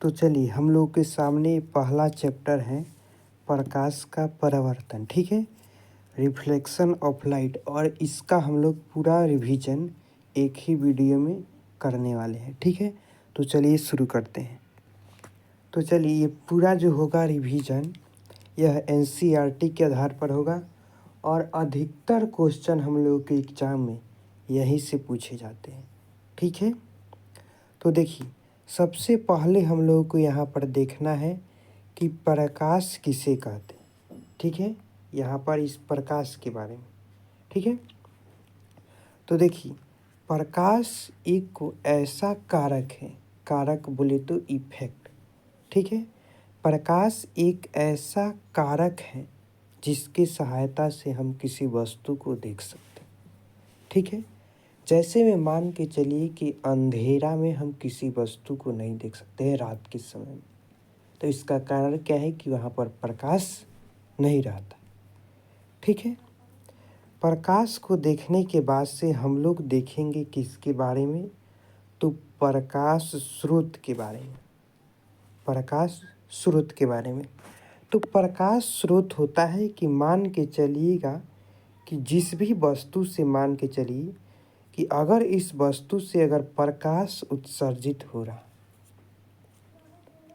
तो चलिए हम लोग के सामने पहला चैप्टर है प्रकाश का परावर्तन। ठीक है, रिफ्लेक्शन ऑफ लाइट। और इसका हम लोग पूरा रिवीजन एक ही वीडियो में करने वाले हैं। ठीक है, तो चलिए शुरू करते हैं। तो चलिए ये पूरा जो होगा रिवीजन यह एनसीईआरटी के आधार पर होगा और अधिकतर क्वेश्चन हम लोगों के एग्ज़ाम में यहीं से पूछे जाते हैं। ठीक है, तो देखिए सबसे पहले हम लोगों को यहाँ पर देखना है कि प्रकाश किसे कहते हैं। ठीक है, यहाँ पर इस प्रकाश के बारे में। ठीक है, तो देखिए प्रकाश एक को ऐसा कारक है, कारक बोले तो इफेक्ट। ठीक है, प्रकाश एक ऐसा कारक है जिसकी सहायता से हम किसी वस्तु को देख सकते हैं। ठीक है, जैसे में मान के चलिए कि अंधेरा में हम किसी वस्तु को नहीं देख सकते हैं रात के समय में, तो इसका कारण क्या है कि वहाँ पर प्रकाश नहीं रहता। ठीक है, प्रकाश को देखने के बाद से हम लोग देखेंगे किसके बारे में, तो प्रकाश स्रोत के बारे में। प्रकाश स्रोत के बारे में, तो प्रकाश स्रोत होता है कि मान के चलिएगा कि जिस भी वस्तु से मान के चलिए कि अगर इस वस्तु से अगर प्रकाश उत्सर्जित हो रहा,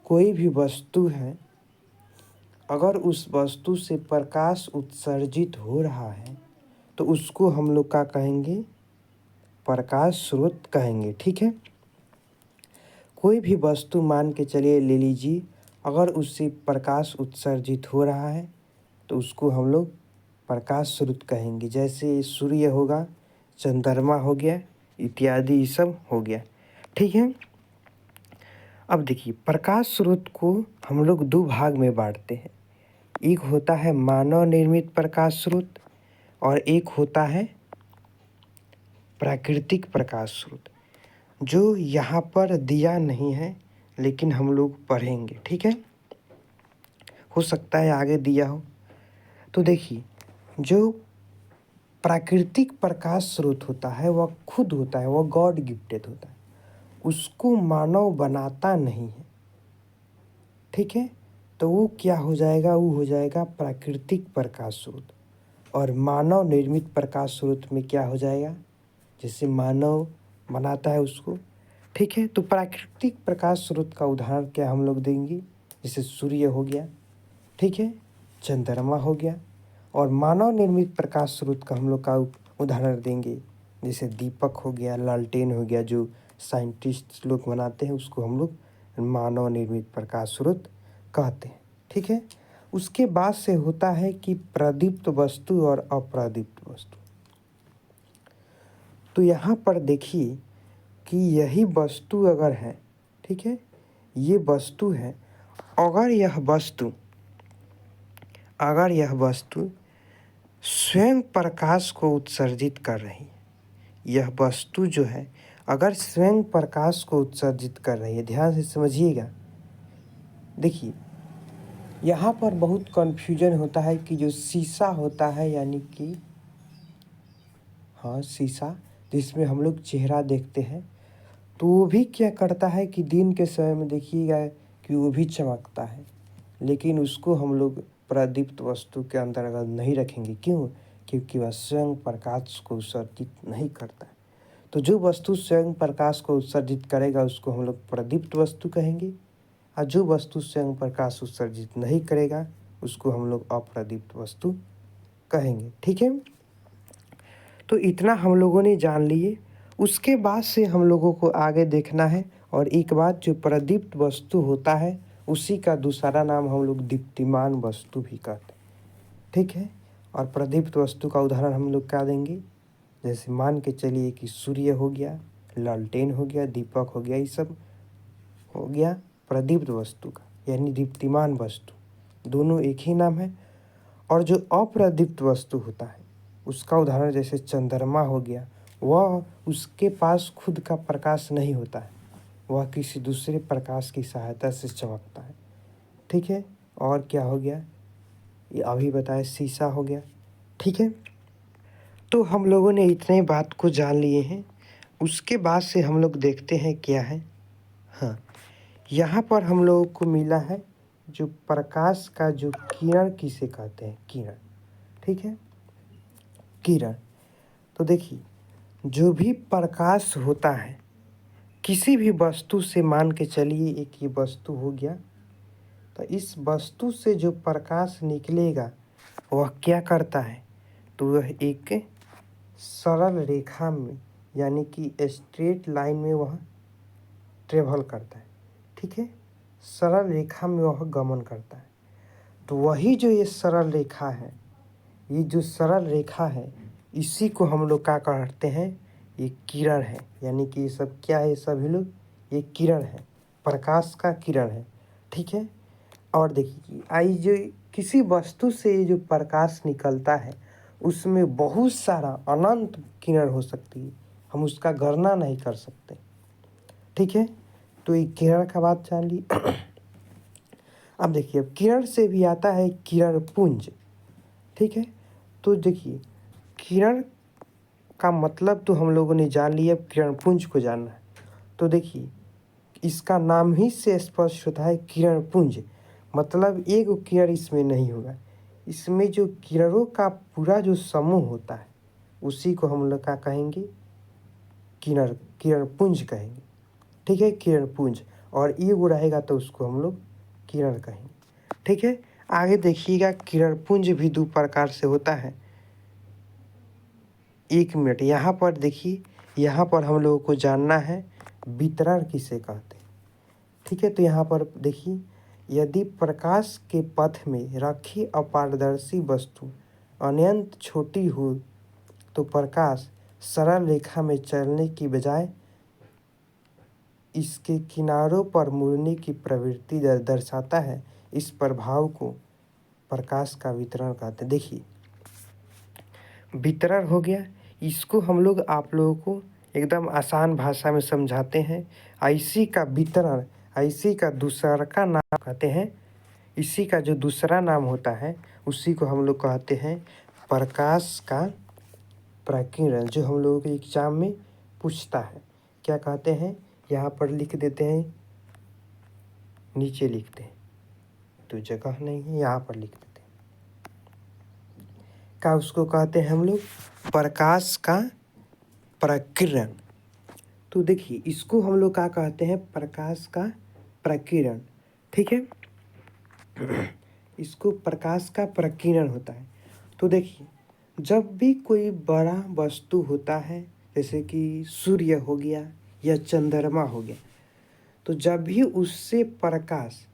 कोई भी वस्तु है अगर उस वस्तु से प्रकाश उत्सर्जित हो रहा है तो उसको हम लोग क्या कहेंगे, प्रकाश स्रोत कहेंगे। ठीक है, कोई भी वस्तु मान के चलिए ले लीजिए, अगर उससे प्रकाश उत्सर्जित हो रहा है तो उसको हम लोग प्रकाश स्रोत कहेंगे। जैसे सूर्य होगा, चंद्रमा हो गया इत्यादि, ये सब हो गया। ठीक है, अब देखिए प्रकाश स्रोत को हम लोग दो भाग में बांटते हैं। एक होता है मानव निर्मित प्रकाश स्रोत और एक होता है प्राकृतिक प्रकाश स्रोत, जो यहाँ पर दिया नहीं है लेकिन हम लोग पढ़ेंगे। ठीक है, हो सकता है आगे दिया हो। तो देखिए जो प्राकृतिक प्रकाश स्रोत होता है वह खुद होता है, वह गॉड गिफ्टेड होता है, उसको मानव बनाता नहीं है। ठीक है, तो वो क्या हो जाएगा, वो हो जाएगा प्राकृतिक प्रकाश स्रोत। और मानव निर्मित प्रकाश स्रोत में क्या हो जाएगा, जैसे मानव बनाता है उसको। ठीक है, तो प्राकृतिक प्रकाश स्रोत का उदाहरण क्या हम लोग देंगे, जैसे सूर्य हो गया, ठीक है, चंद्रमा हो गया। और मानव निर्मित प्रकाश स्रोत का हम लोग का उदाहरण देंगे, जैसे दीपक हो गया, लालटेन हो गया, जो साइंटिस्ट लोग बनाते हैं उसको हम लोग मानव निर्मित प्रकाश स्रोत कहते हैं। ठीक है, उसके बाद से होता है कि प्रदीप्त वस्तु और अप्रदीप्त वस्तु। तो यहाँ पर देखिए कि यही वस्तु अगर है, ठीक है, ये वस्तु है, अगर यह वस्तु स्वयं प्रकाश को उत्सर्जित कर रही है, यह वस्तु जो है अगर स्वयं प्रकाश को उत्सर्जित कर रही है, ध्यान से समझिएगा। देखिए यहाँ पर बहुत कन्फ्यूजन होता है कि जो शीशा होता है, यानी कि हाँ शीशा जिसमें हम लोग चेहरा देखते हैं, तो वो भी क्या करता है कि दिन के समय में देखिएगा कि वो भी चमकता है, लेकिन उसको हम लोग प्रदीप्त वस्तु के अंदर अगर नहीं रखेंगे। क्यों, क्योंकि वह स्वयं प्रकाश को उत्सर्जित नहीं करता है। तो जो वस्तु स्वयं प्रकाश को उत्सर्जित करेगा उसको हम लोग प्रदीप्त वस्तु कहेंगे, और जो वस्तु स्वयं प्रकाश उत्सर्जित नहीं करेगा उसको हम लोग अप्रदीप्त वस्तु कहेंगे। ठीक है, तो इतना हम लोगों ने जान लिए। उसके बाद से हम लोगों को आगे देखना है, और एक बात, जो प्रदीप्त वस्तु होता है उसी का दूसरा नाम हम लोग दीप्तिमान वस्तु भी कहते हैं। ठीक है, और प्रदीप्त वस्तु का उदाहरण हम लोग क्या देंगे, जैसे मान के चलिए कि सूर्य हो गया, लालटेन हो गया, दीपक हो गया, ये सब हो गया प्रदीप्त वस्तु का, यानी दीप्तिमान वस्तु, दोनों एक ही नाम है। और जो अप्रदीप्त वस्तु होता है उसका उदाहरण जैसे चंद्रमा हो गया, वह उसके पास खुद का प्रकाश नहीं होता है, वह किसी दूसरे प्रकाश की सहायता से चमकता है। ठीक है, और क्या हो गया, ये अभी बताए शीशा हो गया। ठीक है, तो हम लोगों ने इतने बात को जान लिए हैं। उसके बाद से हम लोग देखते हैं क्या है, हाँ, यहाँ पर हम लोगों को मिला है जो प्रकाश का जो किरण किसे कहते हैं, किरण। ठीक है, किरण। तो देखिए, जो भी प्रकाश होता है किसी भी वस्तु से, मान के चलिए एक ये वस्तु हो गया, तो इस वस्तु से जो प्रकाश निकलेगा वह क्या करता है, तो वह एक सरल रेखा में यानी कि स्ट्रेट लाइन में वह ट्रेवल करता है। ठीक है, सरल रेखा में वह गमन करता है। तो वही जो ये सरल रेखा है, ये जो सरल रेखा है, इसी को हम लोग क्या कहते हैं, ये किरण है। यानी कि ये सब क्या है, सभी लोग ये किरण है, प्रकाश का किरण है। ठीक है, और देखिए आई जो किसी वस्तु से जो प्रकाश निकलता है उसमें बहुत सारा अनंत किरण हो सकती है, हम उसका गणना नहीं कर सकते। ठीक है, तो ये किरण का बात जान ली। अब देखिए, अब किरण से भी आता है किरण पुंज। ठीक है, तो देखिए किरण का मतलब तो हम लोगों ने जान लिया, अब किरण पुंज को जानना है। तो देखिए इसका नाम ही से स्पष्ट होता है किरण पुंज, मतलब एक किरण इसमें नहीं होगा, इसमें जो किरणों का पूरा जो समूह होता है उसी को हम लोग क्या कहेंगे, किरण, किरण पुंज कहेंगे। ठीक है, किरण पुंज, और ये वो रहेगा तो उसको हम लोग किरण कहेंगे। ठीक है, आगे देखिएगा, किरण पुंज भी दो प्रकार से होता है। एक मिनट, यहाँ पर देखिए, यहाँ पर हम लोगों को जानना है वितरण किसे कहते हैं। ठीक है, तो यहाँ पर देखिए, यदि प्रकाश के पथ में रखी अपारदर्शी वस्तु अनंत छोटी हो तो प्रकाश सरल रेखा में चलने की बजाय इसके किनारों पर मुड़ने की प्रवृत्ति दर्शाता है। इस प्रभाव को प्रकाश का वितरण कहते हैं। देखिए वितरण हो गया, इसको हम लोग आप लोगों को एकदम आसान भाषा में समझाते हैं। ऐसी का वितरण, ऐसी का दूसरा का नाम कहते हैं, इसी का जो दूसरा नाम होता है उसी को हम लोग कहते हैं प्रकाश का प्रकीर्णन, जो हम लोगों के एग्जाम में पूछता है। क्या कहते हैं, यहाँ पर लिख देते हैं, नीचे लिखते हैं, तो जगह नहीं है, यहाँ पर लिख देते हैं। क्या उसको कहते हैं हम लोग, प्रकाश का प्रकीर्णन। तो देखिए इसको हम लोग क्या कहते हैं, प्रकाश का प्रकीर्णन। ठीक है, इसको प्रकाश का प्रकीर्णन होता है। तो देखिए जब भी कोई बड़ा वस्तु होता है, जैसे कि सूर्य हो गया या चंद्रमा हो गया, तो जब भी उससे प्रकाश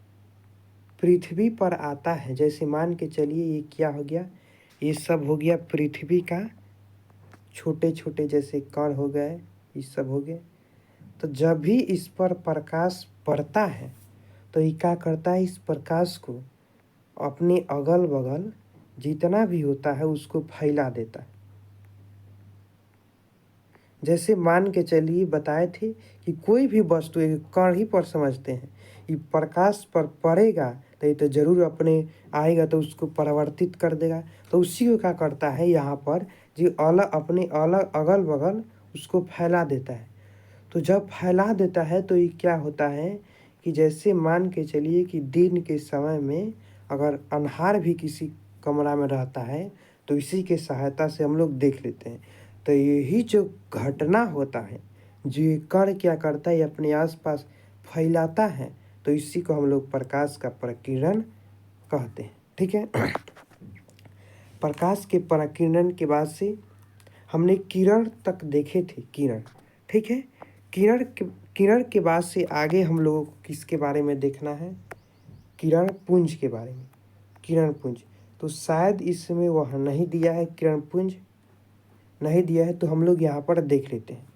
पृथ्वी पर आता है, जैसे मान के चलिए ये क्या हो गया, ये सब हो गया पृथ्वी का छोटे छोटे जैसे कण हो गए, ये सब हो गए। तो जब भी इस पर प्रकाश पड़ता है तो ये क्या करता है, इस प्रकाश को अपने अगल बगल जितना भी होता है उसको फैला देता है। जैसे मान के चलिए बताए थे कि कोई भी वस्तु एक कण ही पर समझते हैं, ये प्रकाश पर पड़ेगा तो ये तो जरूर अपने आएगा तो उसको परिवर्तित कर देगा। तो उसी को क्या करता है, यहाँ पर जो अलग अपने अलग अगल बगल उसको फैला देता है। तो जब फैला देता है तो ये क्या होता है कि जैसे मान के चलिए कि दिन के समय में अगर अंधार भी किसी कमरा में रहता है तो इसी के सहायता से हम लोग देख लेते हैं। तो यही जो घटना होता है, जो ये कण क्या करता है, ये अपने आसपास फैलाता है, तो इसी को हम लोग प्रकाश का प्रकीर्णन कहते हैं। ठीक है, प्रकाश के प्रकीर्णन के बाद से हमने किरण तक देखे थे, किरण। ठीक है, किरण के बाद से आगे हम लोगों को किसके बारे में देखना है, किरण पुंज के बारे में। किरण पुंज, तो शायद इसमें वह नहीं दिया है, किरण पुंज नहीं दिया है, तो हम लोग यहाँ पर देख लेते हैं।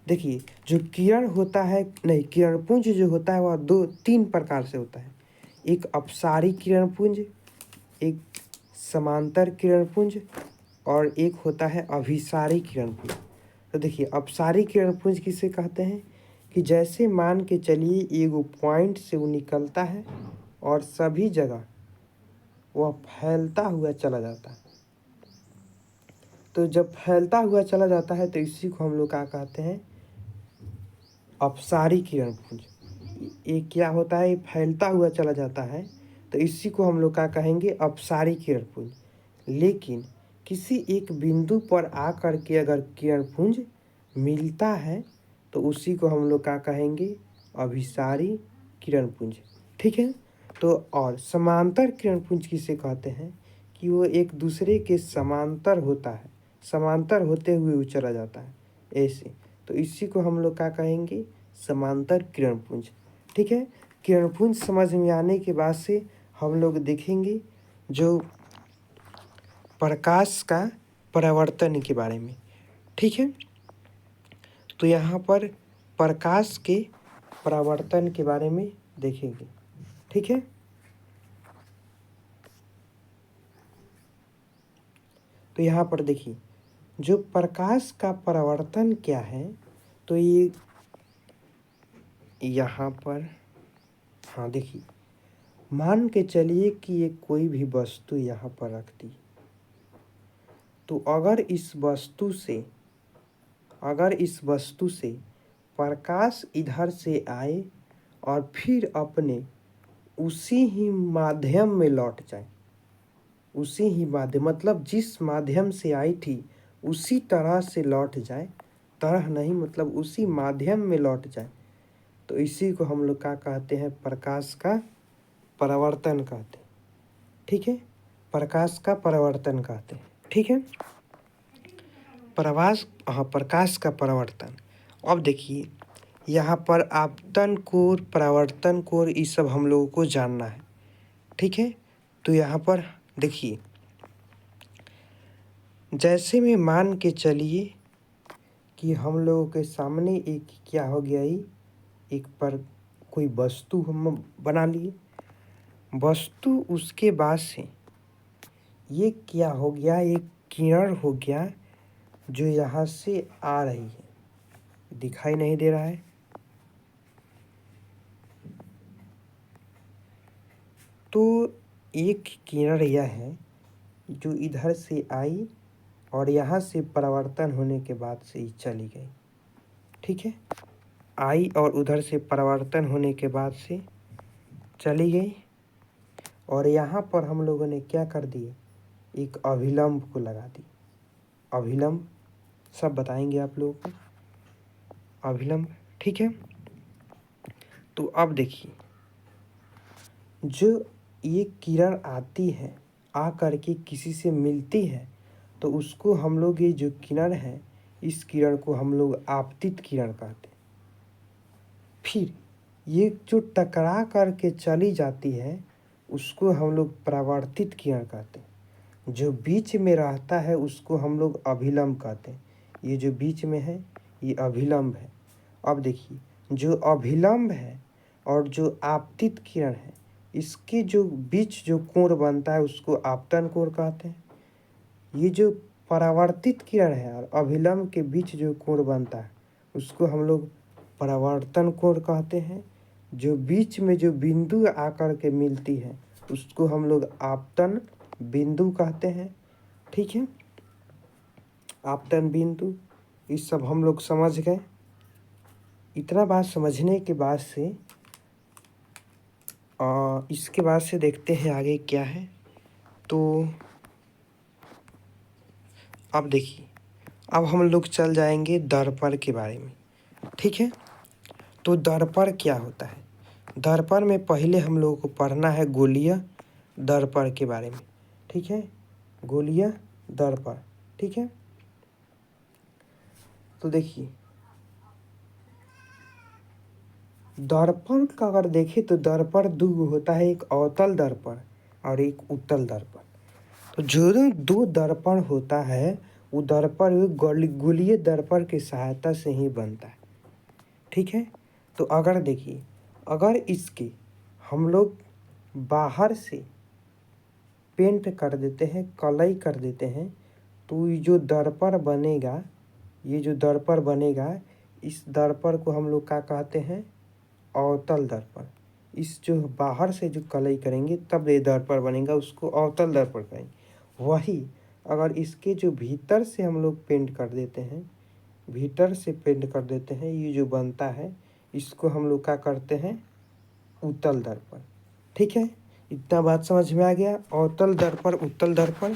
देखिए जो किरण होता है, नहीं, किरण पुंज जो होता है वह दो तीन प्रकार से होता है। एक अपसारी किरण पुंज, एक समांतर किरण पुंज, और एक होता है अभिसारी किरण पुंज। तो देखिए अपसारी किरण पुंज किसे कहते हैं, कि जैसे मान के चलिए एगो पॉइंट से वो निकलता है और सभी जगह वह फैलता हुआ चला जाता है। तो जब फैलता हुआ चला जाता है तो इसी को हम लोग क्या कहते हैं, अपसारी किरण पुंज। ये क्या होता है, ये फैलता हुआ चला जाता है, तो इसी को हम लोग क्या कहेंगे, अपसारी किरणपुंज। लेकिन किसी एक बिंदु पर आकर के अगर किरणपुंज मिलता है तो उसी को हम लोग क्या कहेंगे, अभिसारी किरणपुंज। ठीक है। तो और समांतर किरणपुंज किसे कहते हैं, कि वो एक दूसरे के समांतर होता है, समांतर होते हुए वो चला जाता है ऐसे, तो इसी को हम लोग क्या कहेंगे, समांतर किरणपुंज। ठीक है। किरणपुंज समझ में आने के बाद से हम लोग देखेंगे जो प्रकाश का परावर्तन के बारे में। ठीक है। तो यहाँ पर प्रकाश के परावर्तन के बारे में देखेंगे। ठीक है। तो यहाँ पर देखिए जो प्रकाश का परावर्तन क्या है, तो ये यहाँ पर, हाँ देखिए, मान के चलिए कि ये कोई भी वस्तु यहाँ पर रख दी, तो अगर इस वस्तु से प्रकाश इधर से आए और फिर अपने उसी ही माध्यम में लौट जाए, उसी ही माध्यम मतलब जिस माध्यम से आई थी उसी तरह से लौट जाए, तरह नहीं मतलब उसी माध्यम में लौट जाए, तो इसी को हम लोग क्या कहते हैं, प्रकाश का परावर्तन कहते हैं। ठीक है। प्रकाश का परावर्तन कहते हैं। ठीक है। प्रकाश का परावर्तन। अब देखिए यहाँ पर आपतन कोण, परावर्तन कोण, ये सब हम लोगों को जानना है। ठीक है। तो यहाँ पर देखिए, जैसे में मान के चलिए कि हम लोगों के सामने एक क्या हो गया, ही एक पर कोई वस्तु हम बना लिए, वस्तु उसके बाद से ये क्या हो गया, एक किरण हो गया जो यहाँ से आ रही है, दिखाई नहीं दे रहा है, तो एक किरण यह है जो इधर से आई और यहाँ से परावर्तन होने के बाद से ही चली गई। ठीक है। आई और उधर से परावर्तन होने के बाद से चली गई, और यहाँ पर हम लोगों ने क्या कर दिए, एक अभिलंब को लगा दी। अभिलंब सब बताएंगे आप लोगों को, अभिलंब। ठीक है। तो अब देखिए जो ये किरण आती है, आ करके किसी से मिलती है, तो उसको हम लोग, ये जो किरण है, इस किरण को हम लोग आपतित किरण कहते हैं। फिर ये जो टकरा करके चली जाती है उसको हम लोग परावर्तित किरण कहते हैं। जो बीच में रहता है उसको हम लोग अभिलंब कहते हैं। ये जो बीच में है ये अभिलंब है। अब देखिए जो अभिलंब है और जो आपतित किरण है, इसके जो बीच जो कोण बनता है उसको आपतन कोण कहते हैं। ये जो परावर्तित किरण है और अभिलंब के बीच जो कोण बनता है उसको हम लोग परावर्तन कोण कहते हैं। जो बीच में जो बिंदु आकर के मिलती है उसको हम लोग आपतन बिंदु कहते हैं। ठीक है। आपतन बिंदु, ये सब हम लोग समझ गए। इतना बात समझने के बाद से इसके बाद से देखते हैं आगे क्या है। तो अब देखिए, अब हम लोग चल जाएंगे दर्पण के बारे में। ठीक है। तो दर्पण क्या होता है, दर्पण में पहले हम लोगों को पढ़ना है गोलीय दर्पण के बारे में। ठीक है। गोलीय दर्पण। ठीक है। तो देखिए दर्पण का अगर देखें तो दर्पण दो होता है, एक अवतल दर्पण और एक उत्तल दर्पण। तो जो दो दर्पण होता है वो दर्पण गोलीय दर्पण की सहायता से ही बनता है। ठीक है। तो अगर देखिए, अगर इसके हम लोग बाहर से पेंट कर देते हैं, कलई कर देते हैं, तो ये जो दर्पण बनेगा, ये जो दर्पण बनेगा, इस दर्पण को हम लोग क्या कहते हैं, अवतल दर्पण। इस जो बाहर से जो कलई करेंगे तब ये दर्पण बनेगा, उसको अवतल दर्पण कहेंगे। वही अगर इसके जो भीतर से हम लोग पेंट कर देते हैं, भीतर से पेंट कर देते हैं, ये जो बनता है इसको हम लोग क्या करते हैं, उत्तल दर्पण। ठीक है, इतना बात समझ में आ गया। अवतल दर्पण, उत्तल दर्पण।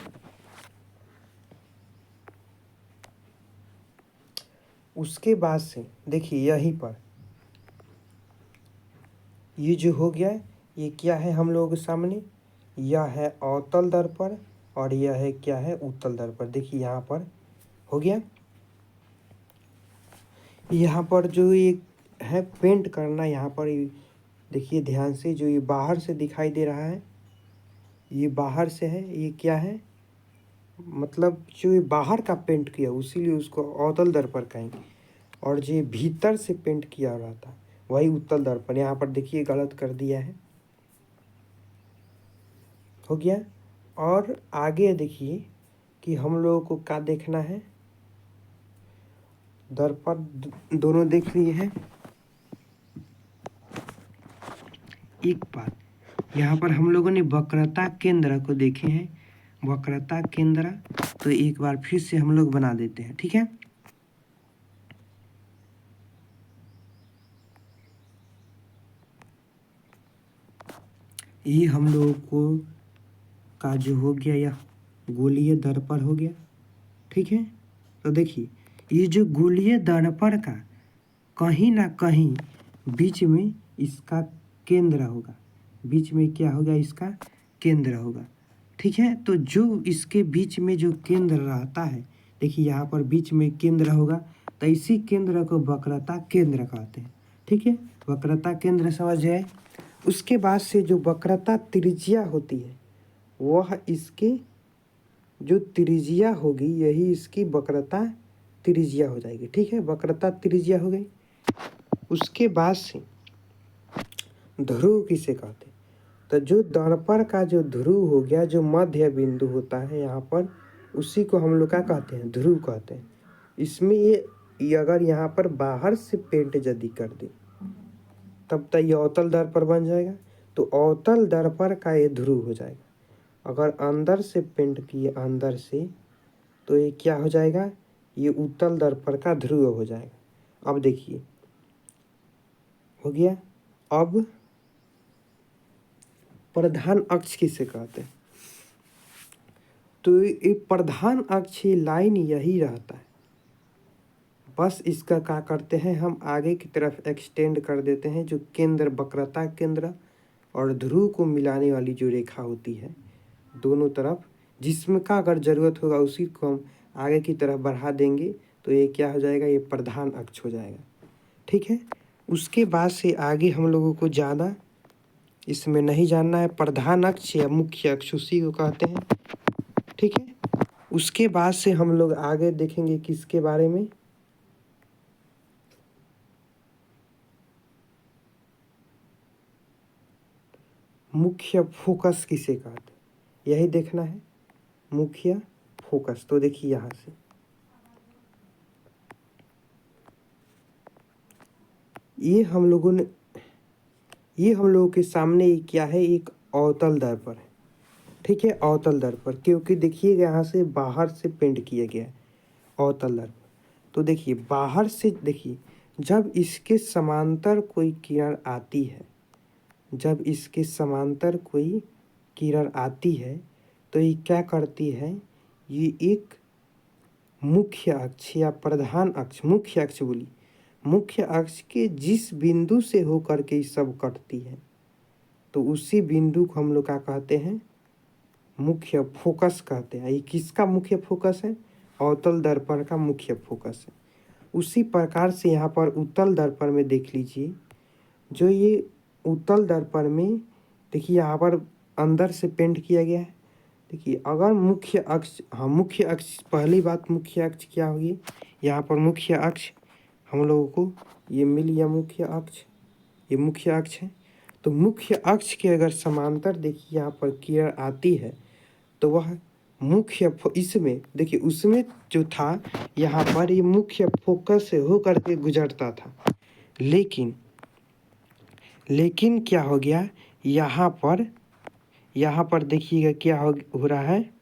उसके बाद से देखिए यहीं पर ये जो हो गया, ये क्या है हम लोगों के सामने, यह है अवतल दर्पण और यह है क्या है, उत्तल दर्पण। देखिए यहाँ पर हो गया। यहाँ पर जो ये है पेंट करना, यहाँ पर देखिए ध्यान से, जो ये बाहर से दिखाई दे रहा है, ये बाहर से है, ये क्या है, मतलब जो ये बाहर का पेंट किया उसीलिए उसको अवतल दर्पण कहेंगे। और जो भीतर से पेंट किया रहा था वही उत्तल दर्पण। यहाँ पर देखिए गलत कर दिया है, हो गया। और आगे देखिए कि हम लोगों को क्या देखना है, दर्पण दोनों देख लिए हैं। एक बात यहाँ पर हम लोगों ने वक्रता केंद्र को देखे हैं, वक्रता केंद्र, तो एक बार फिर से हम लोग बना देते हैं। ठीक है, ये हम लोगों को का जो हो गया यह गोलीय दर्पण हो गया। ठीक है, तो देखिए ये जो गोलीय दर्पण का कहीं ना कहीं बीच में इसका केंद्र होगा, बीच में क्या होगा, इसका केंद्र होगा। ठीक है, तो जो इसके बीच में जो केंद्र रहता है, देखिए यहाँ पर बीच में केंद्र होगा, तो इसी केंद्र को वक्रता केंद्र कहते हैं। ठीक है, वक्रता केंद्र समझ जाए। उसके बाद से जो वक्रता त्रिज्या होती है, वह इसके जो त्रिज्या होगी यही इसकी वक्रता त्रिज्या हो जाएगी। ठीक है, वक्रता त्रिज्या हो गई। उसके बाद से ध्रुव किसे कहते हैं, तो जो दर्पण का जो ध्रुव हो गया, जो मध्य बिंदु होता है यहाँ पर, उसी को हम लोग क्या कहते हैं, ध्रुव कहते हैं। इसमें ये अगर यहाँ पर बाहर से पेंट यदि कर दे तब तक ये अवतल दर्पण बन जाएगा, तो अवतल दर्पण का ये ध्रुव हो जाएगा। अगर अंदर से पेंट किए, अंदर से, तो ये क्या हो जाएगा, ये उत्तल दर्पण का ध्रुव हो जाएगा। अब देखिए हो गया। अब प्रधान अक्ष किसे कहते हैं, तो ये प्रधान अक्ष लाइन यही रहता है, बस इसका क्या करते हैं हम आगे की तरफ एक्सटेंड कर देते हैं। जो केंद्र, वक्रता केंद्र और ध्रुव को मिलाने वाली जो रेखा होती है दोनों तरफ, जिसमें का अगर ज़रूरत होगा उसी को हम आगे की तरफ बढ़ा देंगे, तो ये क्या हो जाएगा, ये प्रधान अक्ष हो जाएगा। ठीक है, उसके बाद से आगे हम लोगों को ज़्यादा इसमें नहीं जानना है। प्रधान अक्ष या मुख्य अक्ष उसी को कहते हैं। ठीक है, उसके बाद से हम लोग आगे देखेंगे किसके बारे में, मुख्य फोकस किसे कहते हैं, यही देखना है, मुख्य फोकस। तो देखिए यहाँ से ये हम लोगों के सामने क्या है, एक अवतल दर्पण है। ठीक है, अवतल दर्पण, क्योंकि देखिए यहाँ से बाहर से पेंट किया गया है अवतल दर्पण। तो देखिए बाहर से, देखिए जब इसके समांतर कोई किरण आती है, जब इसके समांतर कोई किरण आती है, तो ये क्या करती है, ये एक मुख्य अक्ष या प्रधान अक्ष, मुख्य अक्ष बोली, मुख्य अक्ष के जिस बिंदु से होकर के ये सब कटती है, तो उसी बिंदु को हम लोग क्या कहते हैं, मुख्य फोकस कहते हैं। ये किसका मुख्य फोकस है, अवतल दर्पण का मुख्य फोकस है। उसी प्रकार से यहाँ पर उत्तल दर्पण में देख लीजिए, जो ये उत्तल दर्पण में देखिए यहाँ पर अंदर से पेंट किया गया है। देखिए अगर मुख्य अक्ष, हाँ मुख्य अक्ष, पहली बात मुख्य अक्ष क्या होगी, यहाँ पर मुख्य अक्ष हम लोगों को ये मिल गया, मुख्य अक्ष, ये मुख्य अक्ष है। तो मुख्य अक्ष के अगर समांतर देखिए यहाँ पर किरण आती है, तो वह मुख्य इसमें देखिए उसमें जो था यहाँ पर ये मुख्य फोकस से हो करके गुजरता था, लेकिन क्या हो गया, यहाँ पर देखिएगा क्या हो रहा है,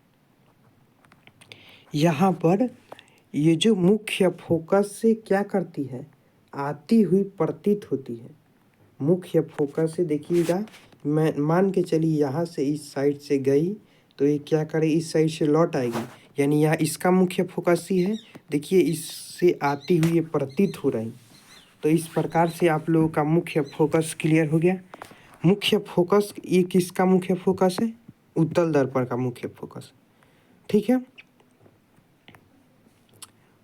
यहाँ पर ये जो मुख्य फोकस से क्या करती है, आती हुई प्रतीत होती है, मुख्य फोकस से देखिएगा, मैं मान के चलिए यहाँ से इस साइड से गई तो ये क्या करे, इस साइड से लौट आएगी, यानी यहाँ इसका मुख्य फोकस ही है। देखिए इससे आती हुई ये प्रतीत हो रही। तो इस प्रकार से आप लोगों का मुख्य फोकस क्लियर हो गया। मुख्य फोकस ये किसका मुख्य फोकस है? उत्तल दर्पण का मुख्य फोकस, ठीक है।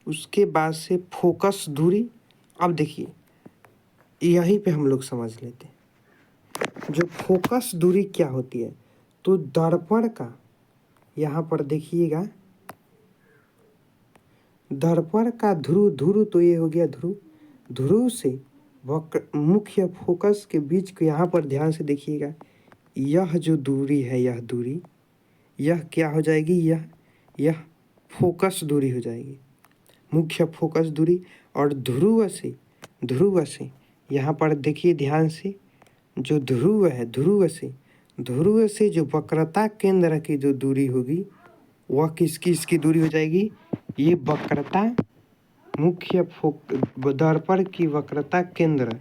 उसके बाद से फोकस दूरी, अब देखिए यहीं पे हम लोग समझ लेते हैं जो फोकस दूरी क्या होती है। तो दर्पण का यहाँ पर देखिएगा, दर्पण का ध्रुव, ध्रुव तो ये हो गया ध्रुव, ध्रुव से वक्र मुख्य फोकस के बीच को यहाँ पर ध्यान से देखिएगा, यह जो दूरी है, यह दूरी, यह क्या हो जाएगी, यह फोकस दूरी हो जाएगी, मुख्य फोकस दूरी। और ध्रुव से यहाँ पर देखिए ध्यान से, जो ध्रुव है, ध्रुव से जो वक्रता केंद्र की जो दूरी होगी वह किसकी दूरी हो जाएगी, ये वक्रता मुख्य दर्पण की वक्रता केंद्र,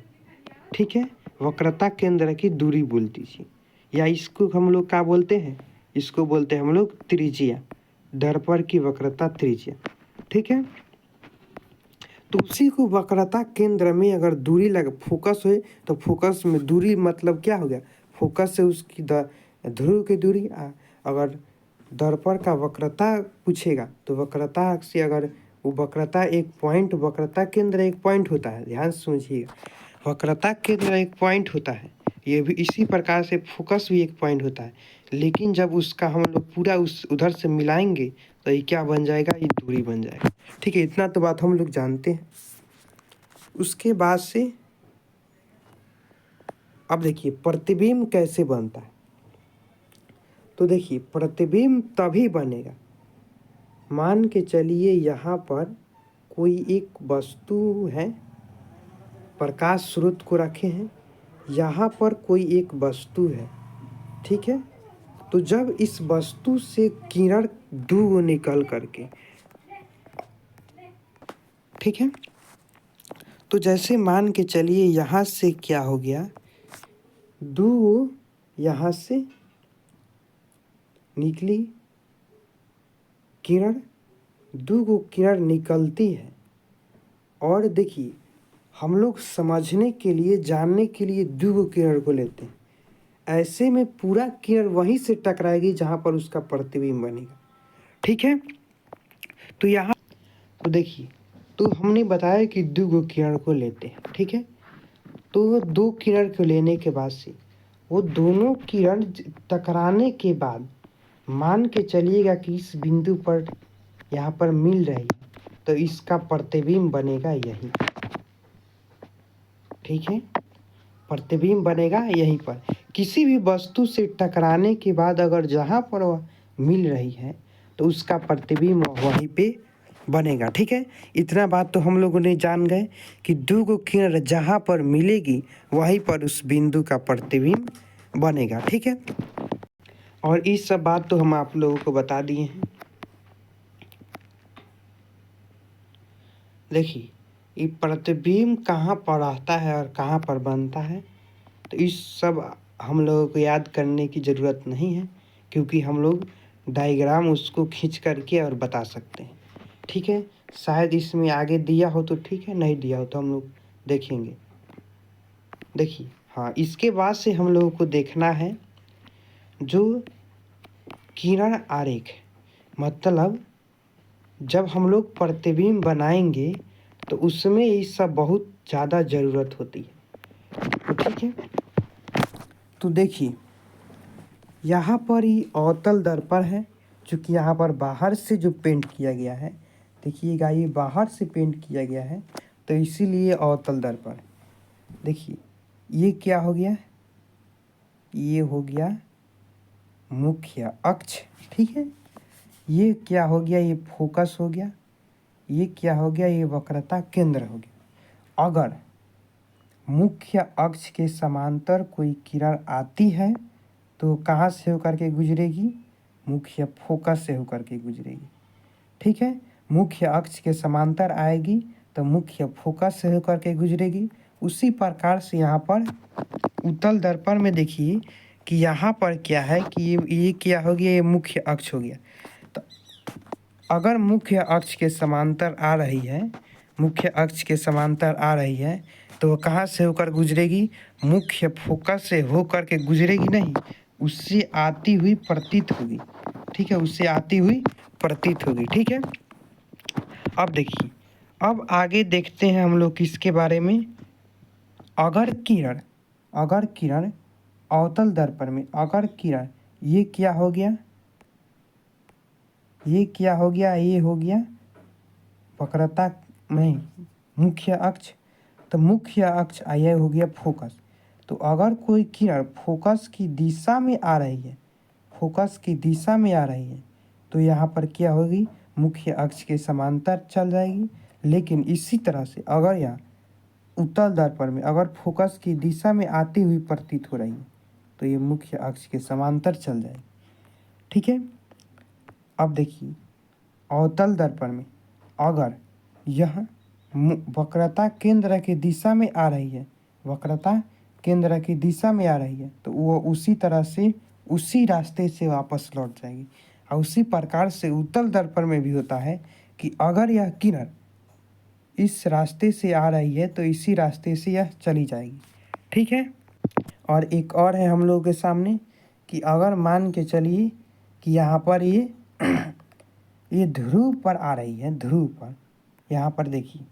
ठीक है, वक्रता केंद्र की दूरी बोल दीजिए, या इसको हम लोग क्या बोलते हैं, इसको बोलते हैं हम लोग त्रिज्या, दर्पण की वक्रता त्रिज्या, ठीक है। तो उसी को वक्रता केंद्र में अगर दूरी लग फोकस हो तो फोकस में दूरी मतलब क्या हो गया, फोकस से उसकी ध्रुव की दूरी। अगर दर्पण का वक्रता पूछेगा तो वक्रता से अगर वो वक्रता एक पॉइंट, वक्रता केंद्र एक पॉइंट होता है, ध्यान से समझिएगा, वक्रता केंद्र एक पॉइंट होता है, ये भी इसी प्रकार से फोकस भी एक पॉइंट होता है। लेकिन जब उसका हम लोग पूरा उस उधर से मिलाएंगे तो ये क्या बन जाएगा, ये दूरी बन जाएगा, ठीक है। इतना तो बात हम लोग जानते हैं। उसके बाद से अब देखिए प्रतिबिंब कैसे बनता है। तो देखिए प्रतिबिंब तभी बनेगा, मान के चलिए यहाँ पर कोई एक वस्तु है, प्रकाश स्रोत को रखे हैं, यहाँ पर कोई एक वस्तु है, ठीक है। तो जब इस वस्तु से किरण दूर निकल करके, ठीक है, तो जैसे मान के चलिए यहाँ से क्या हो गया, दूर यहाँ से निकली किरण, दो किरण निकलती है। और देखिए हम लोग समझने के लिए, जानने के लिए दो किरण को लेते हैं, ऐसे में पूरा किरण वहीं से टकराएगी जहाँ पर उसका प्रतिबिंब बनेगा, ठीक है। तो यहाँ तो देखिए, तो हमने बताया कि दो किरण को लेते हैं, ठीक है। तो दो किरण को लेने के बाद से वो दोनों किरण टकराने के बाद मान के चलिएगा कि इस बिंदु पर यहाँ पर मिल रही, तो इसका प्रतिबिंब बनेगा यहीं, ठीक है, प्रतिबिंब बनेगा यहीं पर। किसी भी वस्तु से टकराने के बाद अगर जहाँ पर वह मिल रही है तो उसका प्रतिबिंब वहीं पे बनेगा, ठीक है। इतना बात तो हम लोगों ने जान गए कि दो किरण जहाँ पर मिलेगी वहीं पर उस बिंदु का प्रतिबिंब बनेगा, ठीक है। और इस सब बात तो हम आप लोगों को बता दिए हैं। देखिए ये प्रतिबिंब कहाँ पर आता है और कहाँ पर बनता है, तो इस सब हम लोगों को याद करने की ज़रूरत नहीं है, क्योंकि हम लोग डायग्राम उसको खींच करके और बता सकते हैं, ठीक है। शायद इसमें आगे दिया हो तो ठीक है, नहीं दिया हो तो हम लोग देखेंगे। देखिए हाँ, इसके बाद से हम लोगों को देखना है जो किरण आरेख, मतलब जब हम लोग प्रतिबिंब बनाएंगे तो उसमें ये सब बहुत ज़्यादा ज़रूरत होती है, तो ठीक है। तो देखिए यहाँ पर ही अवतल दर्पण है, चूँकि यहाँ पर बाहर से जो पेंट किया गया है, देखिएगा ये बाहर से पेंट किया गया है तो इसीलिए अवतल दर्पण। देखिए ये क्या हो गया, ये हो गया मुख्य अक्ष, ठीक है। ये क्या हो गया, ये फोकस हो गया। ये क्या हो गया, ये वक्रता केंद्र हो गया। अगर मुख्य अक्ष के समांतर कोई किरण आती है तो कहाँ से होकर के गुजरेगी, मुख्य फोकस से होकर के गुजरेगी, ठीक है। मुख्य अक्ष के समांतर आएगी तो मुख्य फोकस से होकर के गुजरेगी, उसी प्रकार से यहाँ पर उत्तल दर्पण में देखिए कि यहाँ पर क्या है कि ये क्या हो गया, ये मुख्य अक्ष हो गया। तो अगर मुख्य अक्ष के समांतर आ रही है, मुख्य अक्ष के समांतर आ रही है तो वो कहाँ से होकर गुजरेगी, मुख्य फोकस से होकर के गुजरेगी नहीं, उससे आती हुई प्रतीत होगी। ठीक है, उससे आती हुई प्रतीत होगी। ठीक है, अब देखिए, अब आगे देखते हैं हम लोग किसके बारे में। अगर किरण अवतल दर्पण में, अगर किरण, ये क्या हो गया, ये क्या हो गया, ये हो गया वक्रता नहीं, मुख्य अक्ष। तो मुख्य अक्ष यह हो गया फोकस। तो अगर कोई किरण फोकस की दिशा में आ रही है, फोकस की दिशा में आ रही है तो यहाँ पर क्या होगी, मुख्य अक्ष के समांतर चल जाएगी। लेकिन इसी तरह से अगर यहाँ उत्तल दर्पण में अगर फोकस की दिशा में आती हुई प्रतीत हो रही है तो ये मुख्य अक्ष के समांतर चल जाएगी। ठीक है, अब देखिए अवतल दर्पण में अगर यह वक्रता केंद्र की दिशा में आ रही है, वक्रता केंद्र की दिशा में आ रही है तो वो उसी तरह से उसी रास्ते से वापस लौट जाएगी। और उसी प्रकार से उत्तल दर्पण में भी होता है कि अगर यह किरण इस रास्ते से आ रही है तो इसी रास्ते से यह चली जाएगी। ठीक है, और एक और है हम लोगों के सामने कि अगर मान के चलिए कि यहाँ पर ये ध्रुव पर आ रही है, ध्रुव पर, यहाँ पर देखिए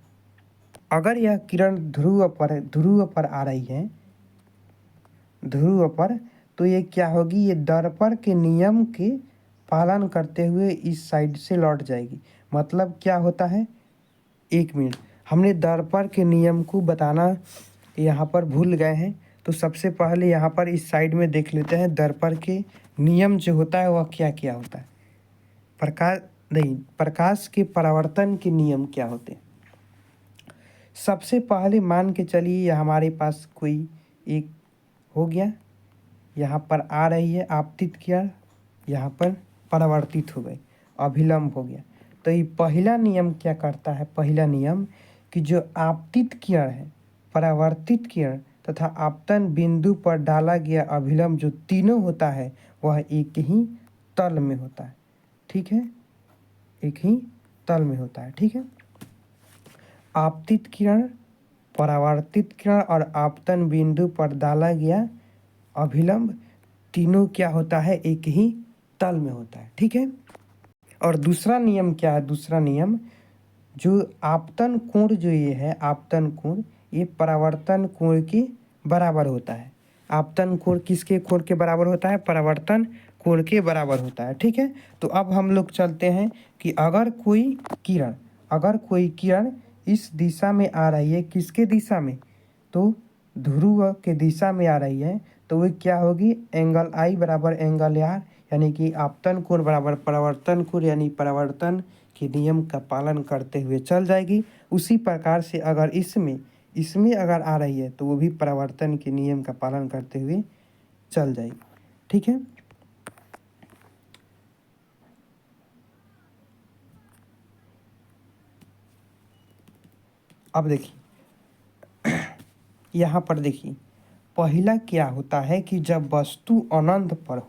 अगर यह किरण ध्रुव पर आ रही है, ध्रुव पर, तो ये क्या होगी, ये दर्पण के नियम के पालन करते हुए इस साइड से लौट जाएगी। मतलब क्या होता है, एक मिनट, हमने दर्पण के नियम को बताना यहाँ पर भूल गए हैं। तो सबसे पहले यहाँ पर इस साइड में देख लेते हैं दर्पण के नियम जो होता है वह क्या क्या होता है। प्रकाश के परावर्तन के नियम क्या होते हैं। सबसे पहले मान के चलिए हमारे पास कोई एक हो गया, यहाँ पर आ रही है आपतित किरण, यहाँ पर परावर्तित हो गई, अभिलंब हो गया। तो ये पहला नियम क्या करता है, पहला नियम कि जो आपतित किरण है, परावर्तित किरण तथा आपतन बिंदु पर डाला गया अभिलंब जो तीनों होता है वह एक ही तल में होता है। ठीक है, एक ही तल में होता है। ठीक है, आपतित किरण, परावर्तित किरण और आपतन बिंदु पर डाला गया अभिलंब तीनों क्या होता है, एक ही तल में होता है। ठीक है, और दूसरा नियम क्या है, दूसरा नियम जो आपतन कोण जो ये है, आपतन कोण ये परावर्तन कोण के बराबर होता है। आपतन कोण किसके कोण के बराबर होता है, परावर्तन कोण के बराबर होता है। ठीक है, तो अब हम लोग चलते हैं कि अगर कोई किरण इस दिशा में आ रही है, किसके दिशा में, तो ध्रुव के दिशा में आ रही है तो वो क्या होगी, एंगल आई बराबर एंगल आर, यानी कि आपतन कोण बराबर परावर्तन कोण, यानी परावर्तन के नियम का पालन करते हुए चल जाएगी। उसी प्रकार से अगर इसमें अगर आ रही है तो वो भी परावर्तन के नियम का पालन करते हुए चल जाएगी। ठीक है, अब देखिए यहाँ पर देखिए पहला क्या होता है कि जब वस्तु अनंत पर हो,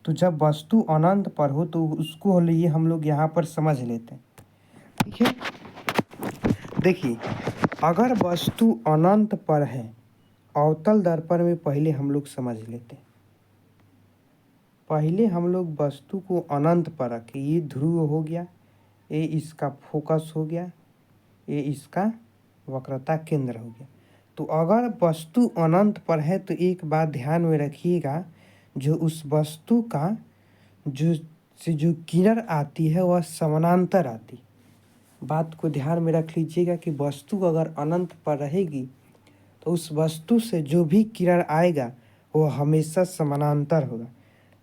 तो जब वस्तु अनंत पर हो तो उसको लिए हम लोग यहाँ पर समझ लेते हैं। ठीक है, देखिए अगर वस्तु अनंत पर है, अवतल दर्पण में पहले हम लोग समझ लेते हैं। पहले हम लोग वस्तु को अनंत पर रखें, ये ध्रुव हो गया, ये इसका फोकस हो गया, ये इसका वक्रता केंद्र हो गया। तो अगर वस्तु अनंत पर है तो एक बात ध्यान में रखिएगा, जो उस वस्तु का जो किरण आती है वह समानांतर आती। बात को ध्यान में रख लीजिएगा कि वस्तु अगर अनंत पर रहेगी तो उस वस्तु से जो भी किरण आएगा वो हमेशा समानांतर होगा।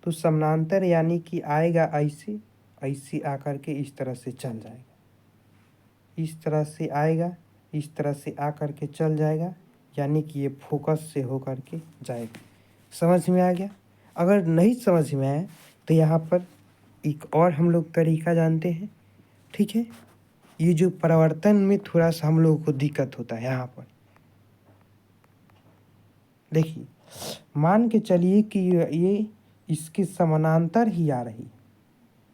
तो समानांतर यानी कि आएगा ऐसे, ऐसे आकर के इस तरह से चल जाएगा, इस तरह से आएगा, इस तरह से आकर के चल जाएगा, यानी कि ये फोकस से होकर के जाएगा। समझ में आ गया। अगर नहीं समझ में आया तो यहाँ पर एक और हम लोग तरीका जानते हैं। ठीक है, ये जो परावर्तन में थोड़ा सा हम लोगों को दिक्कत होता है यहाँ पर, देखिए, मान के चलिए कि ये इसके समानांतर ही आ रही है,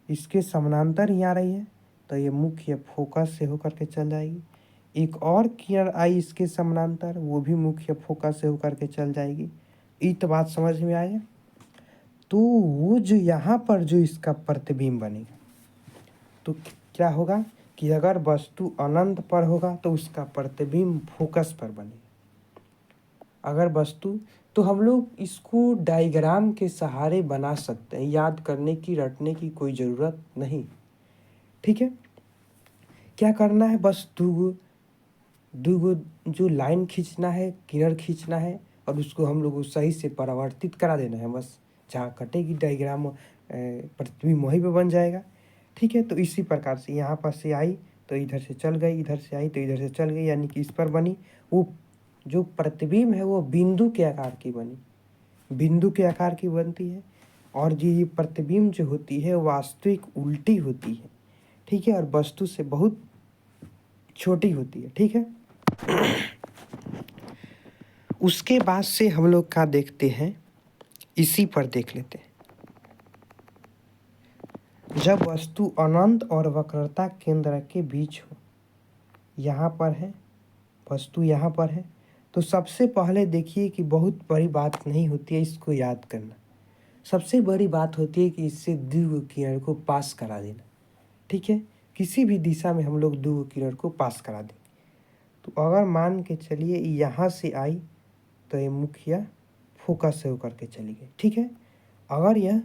इसके समानांतर ही आ रही है, तो ये मुख्य फोकस से होकर के चल जाएगी। एक और किरण आई इसके समानांतर, वो भी मुख्य फोकस से होकर के चल जाएगी। ये तो बात समझ में आया। तो वो जो यहाँ पर जो इसका प्रतिबिंब बनेगा, तो क्या होगा कि अगर वस्तु अनंत पर होगा तो उसका प्रतिबिंब फोकस पर बनेगा। अगर वस्तु, तो हम लोग इसको डायग्राम के सहारे बना सकते हैं, याद करने की रटने की कोई ज़रूरत नहीं। ठीक है, क्या करना है, बस दो जो लाइन खींचना है, किरण खींचना है, और उसको हम लोग सही से परावर्तित करा देना है। बस जहाँ कटेगी डायग्राम प्रतिबिंब वहीं पे बन जाएगा। ठीक है, तो इसी प्रकार से यहाँ पर से आई तो इधर से चल गई, इधर से आई तो इधर से चल गई, यानी कि इस पर बनी। वो जो प्रतिबिंब है वो बिंदु के आकार की बनी, बिंदु के आकार की बनती है। और जो ये प्रतिबिंब जो होती है वास्तविक उल्टी होती है। ठीक है, और वस्तु से बहुत छोटी होती है। ठीक है, उसके बाद से हम लोग क्या देखते हैं, इसी पर देख लेते हैं। जब वस्तु अनंत और वक्रता केंद्र के बीच हो, यहाँ पर है वस्तु, यहाँ पर है, तो सबसे पहले देखिए कि बहुत बड़ी बात नहीं होती है इसको याद करना। सबसे बड़ी बात होती है कि इससे द्विध्रुव किरण को पास करा देना। ठीक है, किसी भी दिशा में हम लोग द्विध्रुव किरण को पास करा देंगे। तो अगर मान के चलिए यहाँ से आई तो ये मुख्य फोकस से होकर के चली गई। ठीक है, अगर यह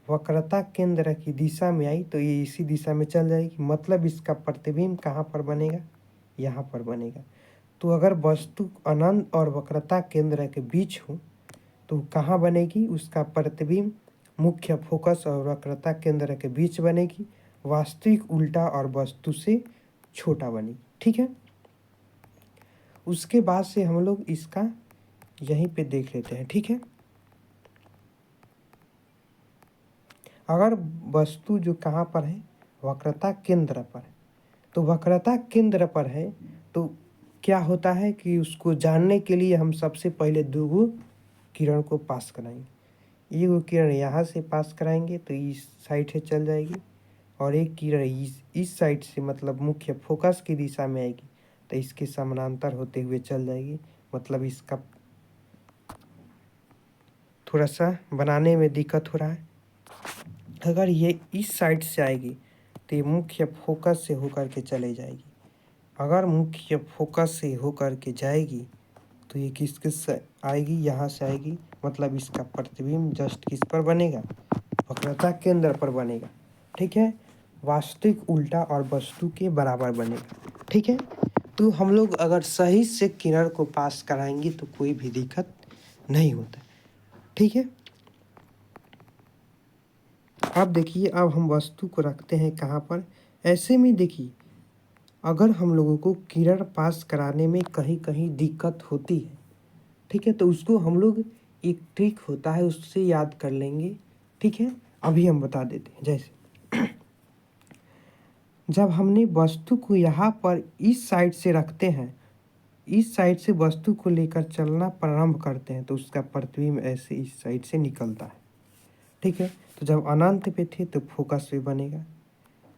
वक्रता केंद्र की दिशा में आई तो ये इसी दिशा में चल जाएगी, मतलब इसका प्रतिबिंब कहाँ पर बनेगा, यहाँ पर बनेगा। तो अगर वस्तु अनंत और वक्रता केंद्र के बीच हो तो कहाँ बनेगी, उसका प्रतिबिंब मुख्य फोकस और वक्रता केंद्र के बीच बनेगी, वास्तविक उल्टा और वस्तु से छोटा बनेगी। ठीक है, उसके बाद से हम लोग इसका यहीं पे देख लेते हैं। ठीक है, अगर वस्तु जो कहाँ पर है, वक्रता केंद्र पर है, तो वक्रता केंद्र पर है तो क्या होता है कि उसको जानने के लिए हम सबसे पहले दो किरण को पास कराएंगे। एक किरण यहाँ से पास कराएंगे तो इस साइड से चल जाएगी, और एक किरण इस साइड से मतलब मुख्य फोकस की दिशा में आएगी तो इसके समानांतर होते हुए चल जाएगी। मतलब इसका थोड़ा सा बनाने में दिक्कत हो रहा है। अगर ये इस साइड से आएगी तो ये मुख्य फोकस से होकर के चले जाएगी। अगर मुख्य फोकस से होकर के जाएगी तो ये किस से आएगी, यहाँ से आएगी, मतलब इसका प्रतिबिंब जस्ट किस पर बनेगा, वक्रता केंद्र पर बनेगा। ठीक है, वास्तविक उल्टा और वस्तु के बराबर बनेगा। ठीक है, तो हम लोग अगर सही से किरण को पास कराएंगे तो कोई भी दिक्कत नहीं होता। ठीक है, अब देखिए, अब हम वस्तु को रखते हैं कहाँ पर। ऐसे में देखिए, अगर हम लोगों को किरण पास कराने में कहीं कहीं दिक्कत होती है, ठीक है, तो उसको हम लोग एक ट्रिक होता है उससे याद कर लेंगे। ठीक है, अभी हम बता देते हैं। जैसे जब हमने वस्तु को यहाँ पर इस साइड से रखते हैं, इस साइड से वस्तु को लेकर चलना प्रारंभ करते हैं तो उसका प्रतिबिंब ऐसे इस साइड से निकलता है। ठीक है, तो जब अनंत पे थे तो फोकस पे बनेगा,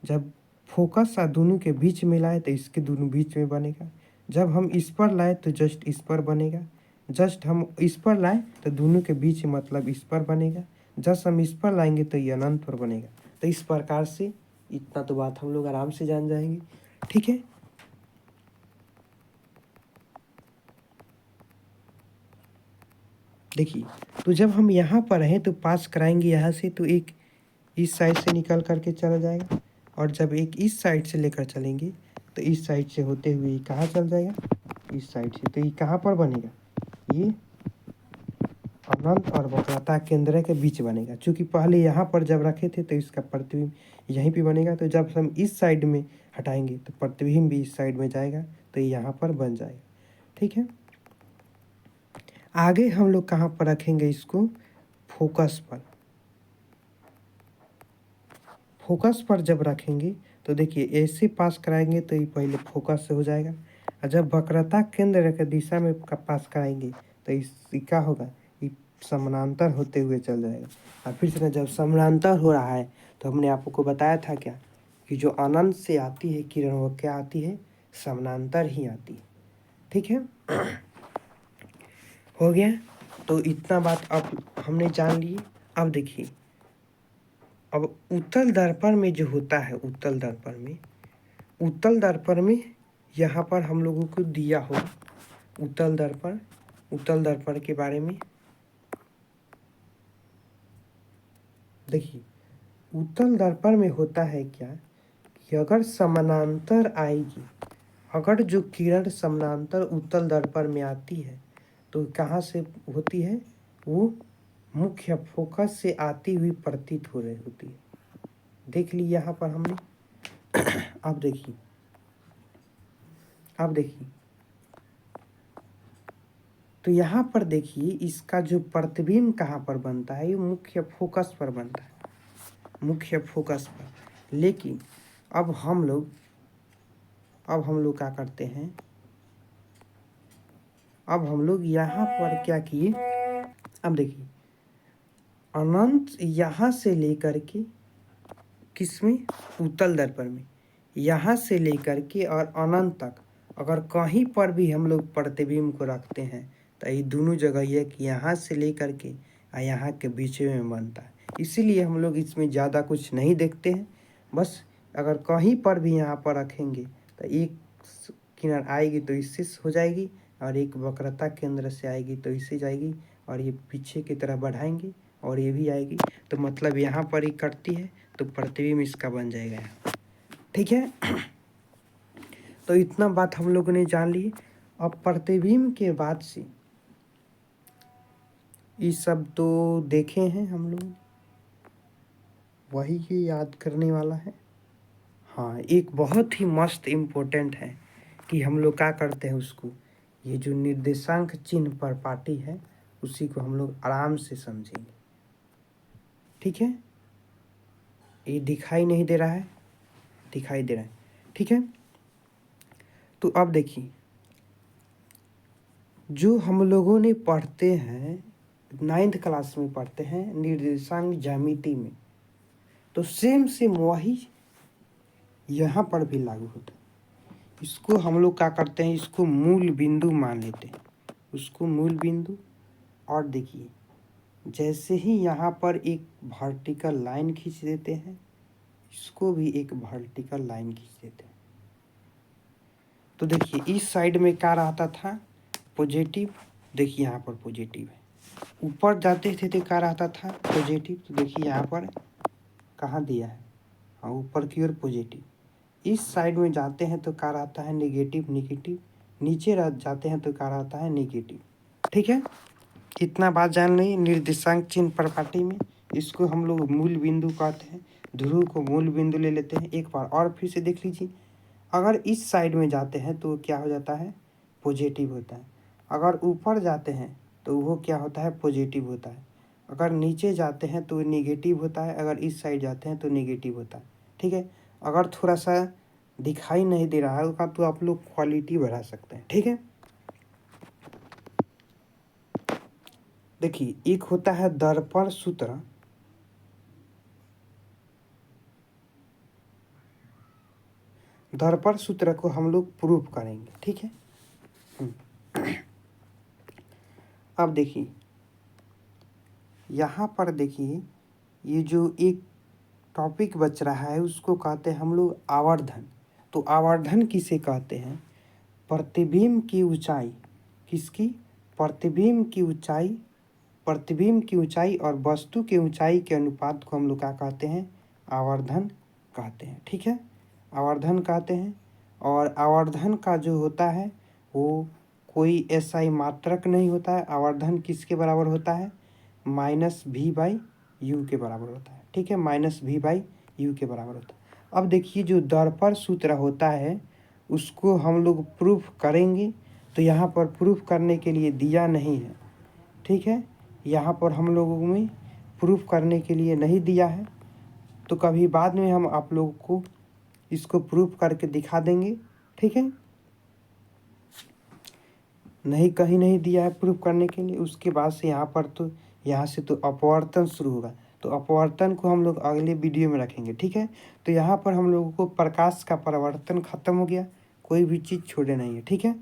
जब फोकस दोनों के बीच में लाए तो इसके दोनों बीच में बनेगा, जब हम इस पर लाए तो जस्ट इस पर बनेगा, जस्ट हम इस पर लाए तो दोनों के बीच मतलब इस पर बनेगा, जस्ट हम इस पर लाएंगे तो ये अनंत पर बनेगा। तो इस प्रकार से इतना तो बात हम लोग आराम से जान जाएंगे। ठीक है, देखिए, तो जब हम यहाँ पर हैं तो पास कराएंगे यहाँ से तो एक इस साइड से निकल करके चला जाएगा, और जब एक इस साइड से लेकर चलेंगे तो इस साइड से होते हुए कहाँ चल जाएगा, इस साइड से। तो ये कहाँ पर बनेगा, ये अनंत और वक्रता केंद्र के बीच बनेगा। क्योंकि पहले यहाँ पर जब रखे थे तो इसका प्रतिबिंब यहीं पे बनेगा, तो जब हम इस साइड में हटाएंगे तो प्रतिबिंब भी इस साइड में जाएगा तो ये यहाँ पर बन जाएगा। ठीक है, आगे हम लोग कहाँ पर रखेंगे इसको, फोकस पर। फोकस पर जब रखेंगे तो देखिए ऐसे पास कराएंगे तो ये पहले फोकस से हो जाएगा, और जब वक्रता केंद्र के दिशा में पास कराएंगे तो इससे क्या होगा, ये समानांतर होते हुए चल जाएगा। और फिर से ना, जब समानांतर हो रहा है तो हमने आपको बताया था क्या कि जो अनंत से आती है किरण वो क्या आती है, समानांतर ही आती है। ठीक है, हो गया। तो इतना बात अब हमने जान ली। अब देखिए, अब उत्तल दर्पण में जो होता है, उत्तल दर्पण में यहाँ पर हम लोगों को दिया हो उत्तल दर्पण के बारे में देखिए। उत्तल दर्पण में होता है क्या कि अगर समानांतर आएगी, अगर जो किरण समानांतर उत्तल दर्पण में आती है तो कहाँ से होती है, वो मुख्य फोकस से आती हुई प्रतीत हो रही होती है। देख ली यहाँ पर हमने। अब देखिए, तो यहाँ पर देखिए, इसका जो प्रतिबिंब कहाँ पर बनता है, ये मुख्य फोकस पर बनता है, मुख्य फोकस पर। लेकिन अब हम लोग क्या करते हैं, अब हम लोग यहाँ पर क्या किए, अब देखिए, अनंत यहाँ से लेकर के किसमें, उत्तल दर्पण में, यहाँ से लेकर के और अनंत तक अगर कहीं पर भी हम लोग प्रतिबिंब को रखते हैं तो ये दोनों जगह ये कि यहाँ से लेकर के और यहाँ के बीच में बनता है। इसीलिए हम लोग इसमें ज़्यादा कुछ नहीं देखते हैं। बस अगर कहीं पर भी यहाँ पर रखेंगे तो एक किरण आएगी तो इससे हो जाएगी, और एक वक्रता केंद्र से आएगी तो इससे जाएगी, और ये पीछे की तरह बढ़ाएंगे और ये भी आएगी, तो मतलब यहाँ पर ही कटती है तो प्रतिबिंब इसका बन जाएगा। ठीक है, तो इतना बात हम लोगों ने जान ली। अब प्रतिबिंब के बाद से ये सब तो देखे हैं हम लोग, वही ये याद करने वाला है। हाँ, एक बहुत ही मस्त इम्पोर्टेंट है कि हम लोग क्या करते हैं उसको, ये जो निर्देशांक चिन्ह पर पार्टी है उसी को हम लोग आराम से समझेंगे। ठीक है, ये दिखाई नहीं दे रहा है, दिखाई दे रहा है। ठीक है, तो अब देखिए, जो हम लोगों ने पढ़ते हैं 9th क्लास में पढ़ते हैं निर्देशांक ज्यामिति में, तो सेम वही यहाँ पर भी लागू होता है। इसको हम लोग क्या करते हैं, इसको मूल बिंदु मान लेते हैं, उसको मूल बिंदु। और देखिए, जैसे ही यहाँ पर एक वर्टिकल लाइन खींच देते हैं, इसको भी एक वर्टिकल लाइन खींच देते हैं। तो देखिए, इस साइड में क्या रहता था, पॉजिटिव, देखिए यहाँ पर पॉजिटिव है। ऊपर जाते थे तो क्या रहता था, पॉजिटिव, तो देखिए यहाँ पर कहाँ दिया है, हाँ ऊपर की ओर पॉजिटिव। इस साइड में जाते हैं तो क्या रहता है, नेगेटिव, नीचे जाते हैं तो क्या रहता है, नेगेटिव। ठीक है, इतना बात जान ली निर्देशांक चिन्ह प्रपाटी में। इसको हम लोग मूल बिंदु कहते हैं, ध्रुव को मूल बिंदु ले लेते हैं। एक बार और फिर से देख लीजिए, अगर इस साइड में जाते हैं तो क्या हो जाता है, पॉजिटिव होता है। अगर ऊपर जाते हैं तो वो क्या होता है, पॉजिटिव होता है। अगर नीचे जाते हैं तो नेगेटिव होता है, अगर इस साइड जाते हैं तो नेगेटिव होता है। ठीक है, अगर थोड़ा सा दिखाई नहीं दे रहा है तो आप लोग क्वालिटी बढ़ा सकते हैं। ठीक है, देखिए, एक होता है दर्पण सूत्र, दर्पण सूत्र को हम लोग प्रूफ करेंगे। ठीक है, अब देखिए, यहाँ पर देखिए, ये जो एक टॉपिक बच रहा है उसको कहते हैं हम लोग आवर्धन। तो आवर्धन किसे कहते हैं, प्रतिबिंब की ऊंचाई, किसकी, प्रतिबिंब की ऊंचाई और वस्तु की ऊंचाई के अनुपात को हम लोग क्या कहते हैं, आवर्धन कहते हैं। ठीक है, आवर्धन कहते हैं। और आवर्धन का जो होता है वो कोई ऐसा ही मात्रक नहीं होता है। आवर्धन किसके बराबर होता है, -v/u के बराबर होता है। ठीक है, -v/u के बराबर होता है। अब देखिए, जो दर्पण सूत्र होता है उसको हम लोग प्रूफ करेंगे, तो यहाँ पर प्रूफ करने के लिए दिया नहीं है। ठीक है, यहाँ पर हम लोगों में प्रूफ करने के लिए नहीं दिया है, तो कभी बाद में हम आप लोगों को इसको प्रूफ करके दिखा देंगे। ठीक है, नहीं, कहीं नहीं दिया है प्रूफ करने के लिए। उसके बाद से यहाँ पर तो यहाँ से तो अपवर्तन शुरू होगा, तो अपवर्तन को हम लोग अगले वीडियो में रखेंगे, ठीक है। तो यहाँ पर हम लोगों को प्रकाश का परावर्तन खत्म हो गया, कोई भी चीज़ छोड़े नहीं है, ठीक है।